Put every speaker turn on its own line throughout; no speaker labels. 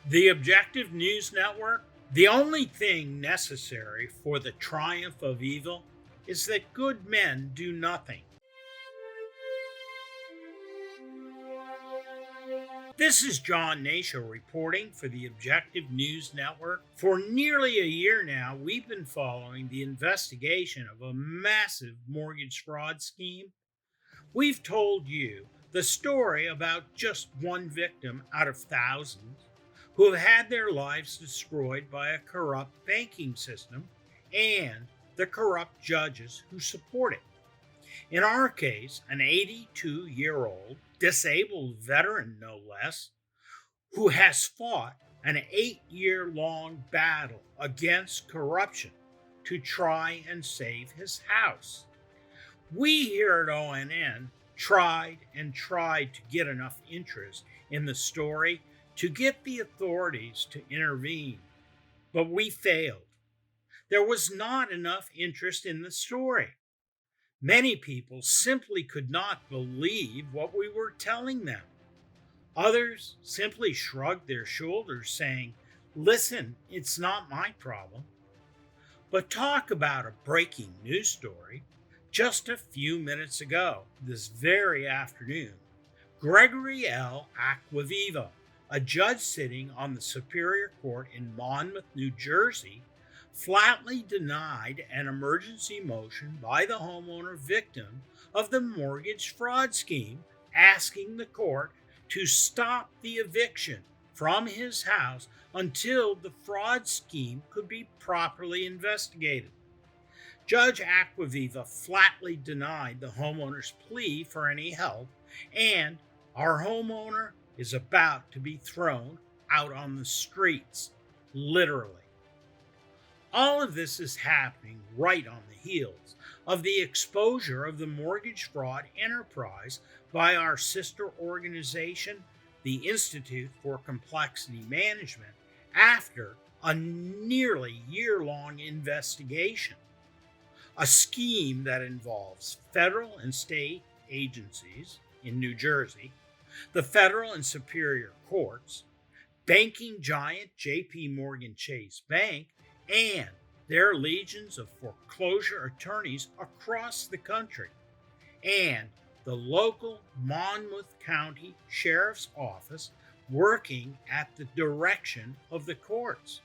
The Objective News Network, the only thing necessary for the triumph of evil is that good men do nothing. This is John Hnatio reporting for the Objective News Network. For nearly a year now, we've been following the investigation of a massive mortgage fraud scheme. We've told you the story about just one victim out of thousands who have had their lives destroyed by a corrupt banking system and the corrupt judges who support it. In our case, an 82-year-old disabled veteran, no less, who has fought an 8-year-long battle against corruption to try and save his house. We here at ONN tried and tried to get enough interest in the story to get the authorities to intervene, but we failed. There was not enough interest in the story. Many people simply could not believe what we were telling them. Others simply shrugged their shoulders, saying, "Listen, it's not my problem." But talk about a breaking news story. Just a few minutes ago, this very afternoon, Gregory L. Acquaviva, a judge sitting on the Superior Court in Monmouth, New Jersey, flatly denied an emergency motion by the homeowner victim of the mortgage fraud scheme, asking the court to stop the eviction from his house until the fraud scheme could be properly investigated. Judge Acquaviva flatly denied the homeowner's plea for any help, and our homeowner is about to be thrown out on the streets, literally. All of this is happening right on the heels of the exposure of the mortgage fraud enterprise by our sister organization, the Institute for Complexity Management, after a nearly year-long investigation. A scheme that involves federal and state agencies in New Jersey, the federal and superior courts, banking giant J.P. Morgan Chase Bank, and their legions of foreclosure attorneys across the country, and the local Monmouth County Sheriff's Office working at the direction of the courts.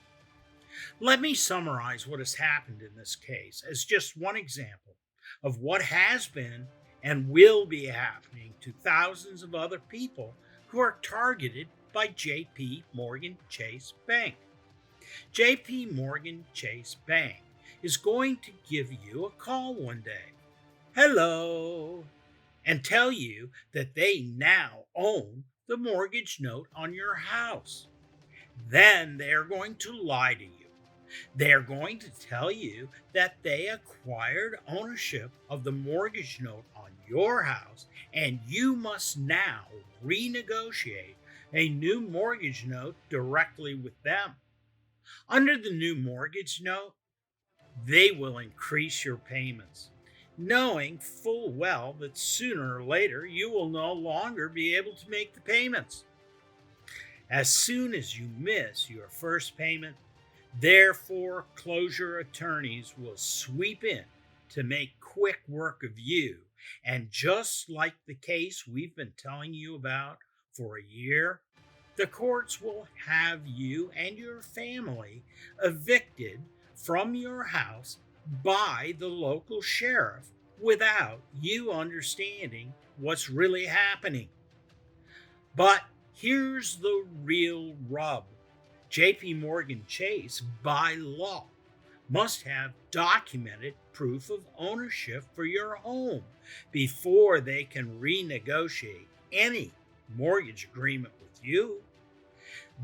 Let me summarize what has happened in this case as just one example of what has been and will be happening to thousands of other people who are targeted by J.P. Morgan Chase Bank. J.P. Morgan Chase Bank is going to give you a call one day, hello, and tell you that they now own the mortgage note on your house. Then they are going to lie to you. They are going to tell you that they acquired ownership of the mortgage note on your house, and you must now renegotiate a new mortgage note directly with them. Under the new mortgage note, they will increase your payments, knowing full well that sooner or later you will no longer be able to make the payments. As soon as you miss your first payment, their foreclosure attorneys will sweep in to make quick work of you. And just like the case we've been telling you about for a year, the courts will have you and your family evicted from your house by the local sheriff without you understanding what's really happening. But here's the real rub. J.P. Morgan Chase, by law, must have documented proof of ownership for your home before they can renegotiate any mortgage agreement with you.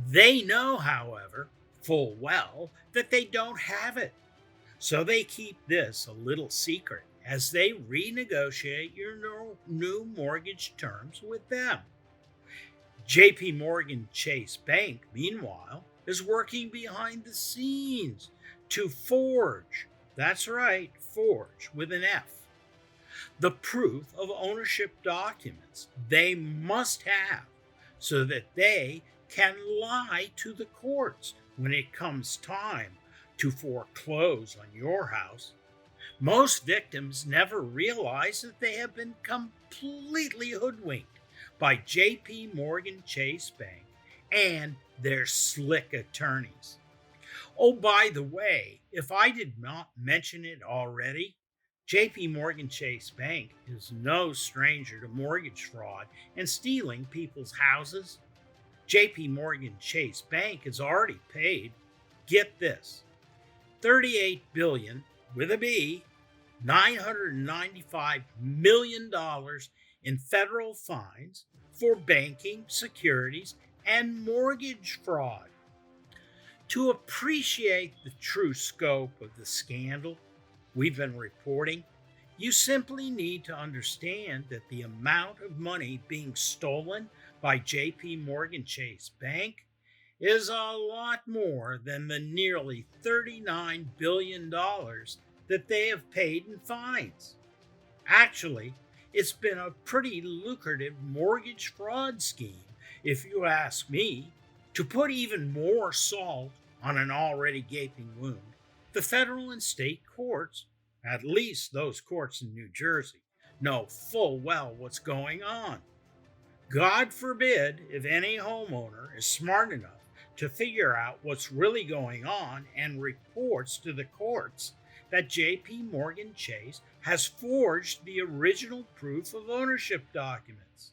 They know, however, full well that they don't have it, so they keep this a little secret as they renegotiate your new mortgage terms with them. J.P. Morgan Chase Bank, meanwhile, is working behind the scenes to forge, that's right, forge with an F, the proof of ownership documents they must have so that they can lie to the courts when it comes time to foreclose on your house. Most victims never realize that they have been completely hoodwinked by JP Morgan Chase Bank and their slick attorneys. Oh, by the way, if I did not mention it already, JP Morgan Chase Bank is no stranger to mortgage fraud and stealing people's houses. JP Morgan Chase Bank has already paid, get this, 38 billion with a B, $995 million in federal fines for banking, securities, and mortgage fraud. To appreciate the true scope of the scandal we've been reporting, you simply need to understand that the amount of money being stolen by JP Morgan Chase Bank is a lot more than the nearly $39 billion that they have paid in fines. Actually, it's been a pretty lucrative mortgage fraud scheme, if you ask me. To put even more salt on an already gaping wound, the federal and state courts, at least those courts in New Jersey, know full well what's going on. God forbid if any homeowner is smart enough to figure out what's really going on and reports to the courts that JP Morgan Chase has forged the original proof of ownership documents.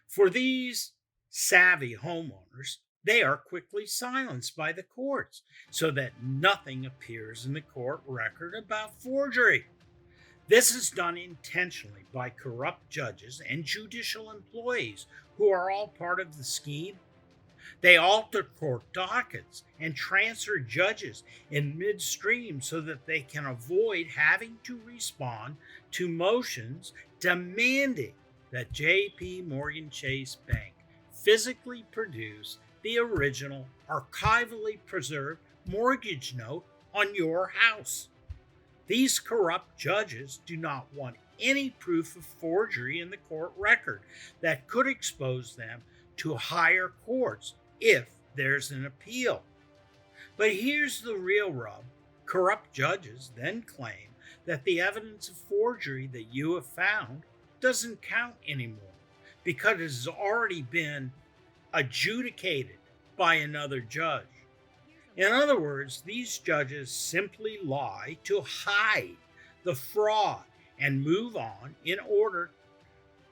For these savvy homeowners, they are quickly silenced by the courts so that nothing appears in the court record about forgery. This is done intentionally by corrupt judges and judicial employees who are all part of the scheme. They alter court dockets and transfer judges in midstream so that they can avoid having to respond to motions demanding that JP Morgan Chase Bank physically produce the original archivally preserved mortgage note on your house. These corrupt judges do not want any proof of forgery in the court record that could expose them to higher courts if there's an appeal. But here's the real rub. Corrupt judges then claim that the evidence of forgery that you have found doesn't count anymore because it has already been adjudicated by another judge. In other words, these judges simply lie to hide the fraud and move on in order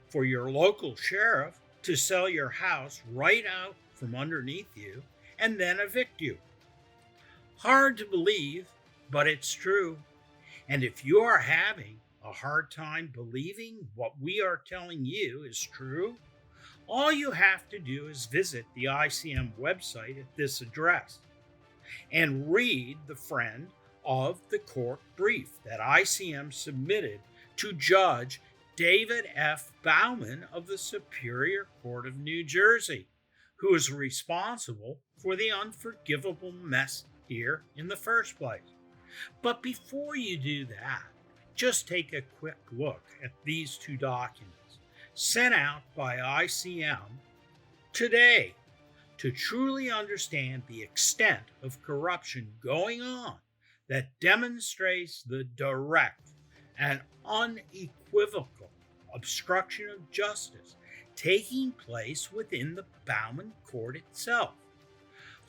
for your local sheriff to sell your house right out from underneath you and then evict you. Hard to believe, but it's true. And if you are having a hard time believing what we are telling you is true, all you have to do is visit the ICM website at this address and read the friend of the court brief that ICM submitted to Judge David F. Bauman of the Superior Court of New Jersey, who is responsible for the unforgivable mess here in the first place. But before you do that, just take a quick look at these two documents sent out by ICM today to truly understand the extent of corruption going on that demonstrates the direct and unequivocal obstruction of justice taking place within the Bauman court itself.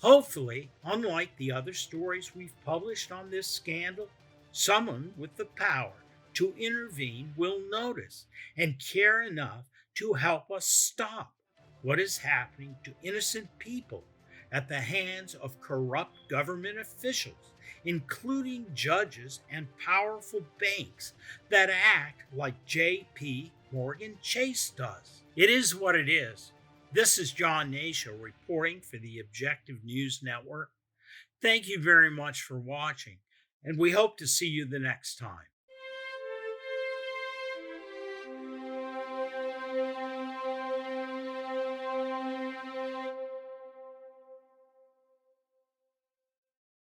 Hopefully, unlike the other stories we've published on this scandal, someone with the power to intervene will notice and care enough to help us stop what is happening to innocent people at the hands of corrupt government officials, including judges and powerful banks that act like JP Morgan Chase does. It is what it is. This is John Hnatio reporting for the Objective News Network. Thank you very much for watching, and we hope to see you the next time.